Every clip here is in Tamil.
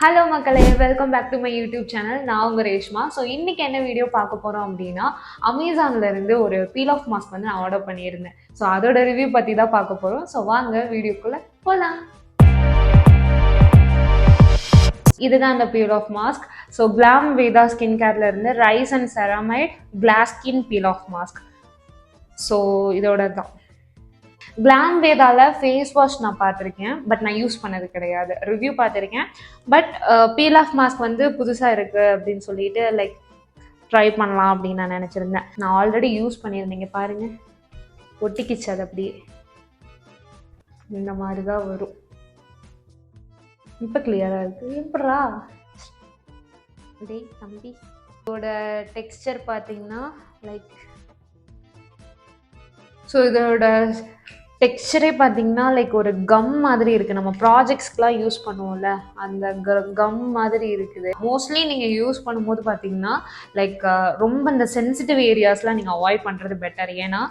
ஹலோ மக்களே, welcome back to my YouTube channel. நான் உங்கள் ரேஷ்மா. ஸோ இன்றைக்கி என்ன வீடியோ பார்க்க போகிறோம் அப்படின்னா, அமேசான்லேருந்து ஒரு பீல் ஆஃப் மாஸ்க் வந்து நான் ஆர்டர் பண்ணியிருந்தேன். ஸோ அதோட ரிவ்யூ பற்றி தான் பார்க்க போகிறோம். ஸோ வாங்க வீடியோக்குள்ளே போகலாம். இதுதான் அந்த peel off mask. So Glam Veda skin கேர்லேருந்து rice and ceramide glass skin peel off mask. So இதோட தான் கிளாம் வேதால ஃபேஸ் வாஷ் நான் பார்த்துருக்கேன், பட் நான் யூஸ் பண்ணது கிடையாது. ரிவ்யூ பார்த்துருக்கேன், பட் பீல் ஆஃப் மாஸ்க் வந்து புதுசாக இருக்குது அப்படின்னு சொல்லிட்டு லைக் ட்ரை பண்ணலாம் அப்படின்னு நான் நினச்சிருந்தேன். நான் ஆல்ரெடி யூஸ் பண்ணியிருந்தேங்க, பாருங்கள் ஒட்டிக்கிச்சு. அது அப்படியே இந்த மாதிரி தான் வரும். இப்போ கிளியராக இருக்குது. எப்படா டேய் தம்பி, இதோட டெக்ஸ்சர் பார்த்தீங்கன்னா லைக் ஸோ இதோட டெக்ஸ்சரே பார்த்தீங்கன்னா லைக் ஒரு கம் மாதிரி இருக்குது. நம்ம ப்ராஜெக்ட்ஸ்க்கெலாம் யூஸ் பண்ணுவோம்ல, அந்த கம் மாதிரி இருக்குது. மோஸ்ட்லி நீங்கள் யூஸ் பண்ணும்போது பார்த்தீங்கன்னா லைக் ரொம்ப இந்த சென்சிட்டிவ் ஏரியாஸ்லாம் நீங்கள் அவாய்ட் பண்ணுறது பெட்டர். ஏன்னா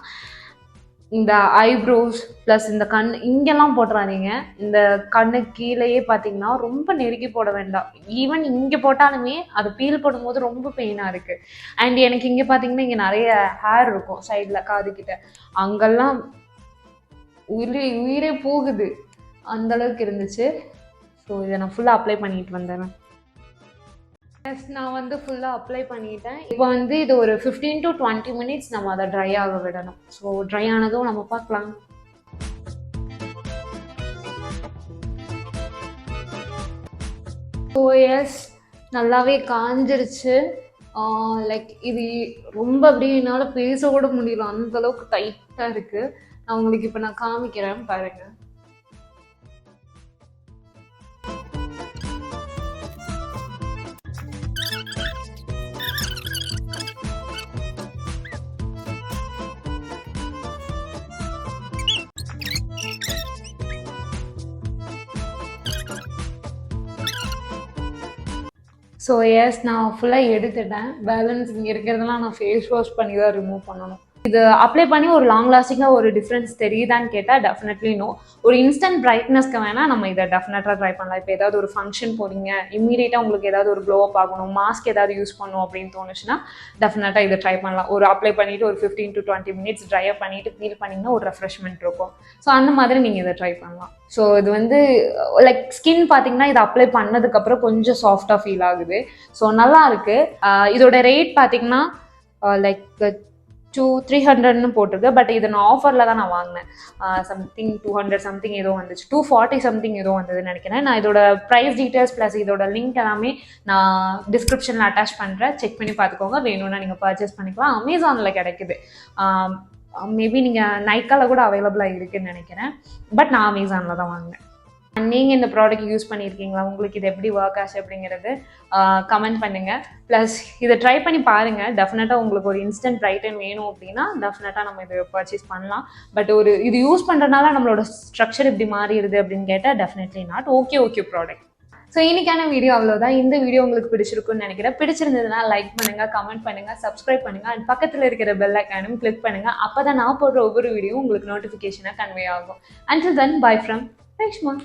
இந்த ஐப்ரோஸ் ப்ளஸ் இந்த கண் இங்கெல்லாம் போட்டுறாதீங்க. இந்த கண்ணு கீழேயே பார்த்தீங்கன்னா ரொம்ப நெருக்கி போட வேண்டாம். ஈவன் இங்கே போட்டாலுமே அது பீல் போடும்போது ரொம்ப பெயினாக இருக்குது. அண்ட் எனக்கு இங்கே பார்த்தீங்கன்னா இங்கே நிறைய ஹேர் இருக்கும் சைடில் காதுக்கிட்ட, அங்கெல்லாம் உயிரே போகுது, அந்தளவுக்கு இருந்துச்சு. ஸோ இதை நான் ஃபுல்லாக அப்ளை பண்ணிட்டு வந்துடுறேன். எஸ், நான் வந்து ஃபுல்லாக அப்ளை பண்ணிட்டேன். இப்போ வந்து இது ஒரு 15 to 20 minutes நம்ம அதை ட்ரை ஆக விடணும். ஸோ ட்ரை ஆனதும் நம்ம பார்க்கலாம். ஸோ எஸ், நல்லாவே காஞ்சிருச்சு. லைக் இது ரொம்ப அப்படியே என்னால் பேச கூட முடியல, அந்தளவுக்கு டைட்டாக இருக்குது. நான் உங்களுக்கு இப்போ நான் காமிக்கிறேன் பாருங்க. ஸோ எஸ், நான் ஃபுல்லாக எடுத்துட்டேன். பேலன்ஸ் இங்கே இருக்கிறதெல்லாம் நான் ஃபேஸ் வாஷ் பண்ணி தான் ரிமூவ் பண்ணணும். இது அப்ளை பண்ணி ஒரு லாங் லாஸ்டிங்காக ஒரு டிஃப்ரென்ஸ் தெரியுதான்னு கேட்டால் டெஃபினெட்லி நோ. ஒரு இன்ஸ்டன்ட் பிரைட்னஸ்க்கு வேணால் நம்ம இதை டெஃபினட்டாக ட்ரை பண்ணலாம். இப்போ ஏதாவது ஒரு ஃபங்க்ஷன் போகிறீங்க, இம்மீடியட்டாக உங்களுக்கு ஏதாவது ஒரு க்ளோ அப் ஆகணும், மாஸ்க் ஏதாவது யூஸ் பண்ணணும் அப்படின்னு தோணுச்சுன்னா டெஃபினட்டாக இதை ட்ரை பண்ணலாம். ஒரு அப்ளை பண்ணிவிட்டு ஒரு 15 to 20 minutes ட்ரை அப் பண்ணிவிட்டு ஃபீல் பண்ணிங்கன்னா ஒரு ரெஃப்ரெஷ்மெண்ட் இருக்கும். ஸோ அந்த மாதிரி நீங்கள் இதை ட்ரை பண்ணலாம். ஸோ இது வந்து லைக் ஸ்கின் பார்த்தீங்கன்னா இதை அப்ளை பண்ணதுக்கப்புறம் கொஞ்சம் சாஃப்டாக ஃபீல் ஆகுது. ஸோ நல்லா இருக்குது. இதோட ரேட் பார்த்தீங்கன்னா லைக் 300ன்னு போட்டிருக்கு. பட் இது நான் ஆஃபரில் தான் நான் வாங்கினேன். சம்திங் 200 சம்திங் ஏதோ வந்துச்சு, 240 சம்திங் ஏதோ வந்ததுன்னு நினைக்கிறேன். நான் இதோட ப்ரைஸ் டீட்டெயில்ஸ் ப்ளஸ் இதோட லிங்க் எல்லாமே நான் டிஸ்கிரிப்ஷனில் அட்டாச் பண்ணுறேன். செக் பண்ணி பார்த்துக்கோங்க. வேணும்னா நீங்கள் பர்ச்சேஸ் பண்ணிக்கலாம். அமேசானில் கிடைக்குது. மேபி நீங்கள் நைக்காவில் கூட அவைலபிளாக இருக்குதுன்னு நினைக்கிறேன். பட் நான் அமேசானில் தான் வாங்கினேன். நீங்கள் இந்த ப்ராடக்ட் யூஸ் பண்ணியிருக்கீங்களா? உங்களுக்கு இது எப்படி ஒர்க் ஆச்சு அப்படிங்கிறது கமெண்ட் பண்ணுங்கள். ப்ளஸ் இதை ட்ரை பண்ணி பாருங்கள். டெஃபினட்டாக உங்களுக்கு ஒரு இன்ஸ்டன்ட் பிரைட்டன் வேணும் அப்படின்னா டெஃபினட்டாக நம்ம இதை பர்ச்சேஸ் பண்ணலாம். பட் ஒரு இது யூஸ் பண்ணுறதுனால நம்மளோட ஸ்ட்ரக்சர் இப்படி மாறிடுது அப்படின்னு கேட்டால் definitely not. Okay product. So இன்னைக்கான வீடியோ அவ்வளோதான். இந்த வீடியோ உங்களுக்கு பிடிச்சிருக்குன்னு நினைக்கிறேன். பிடிச்சிருந்ததுன்னா லைக் பண்ணுங்கள், கமெண்ட் பண்ணுங்கள், சப்ஸ்கிரைப் பண்ணுங்கள். அண்ட் பக்கத்தில் இருக்கிற பெல் ஐக்கானும் கிளிக் பண்ணுங்கள். அப்போ தான் நான் போடுற ஒவ்வொரு வீடியோ உங்களுக்கு நோட்டிஃபிகேஷனாக கன்வே ஆகும். Until then, bye from Reshma.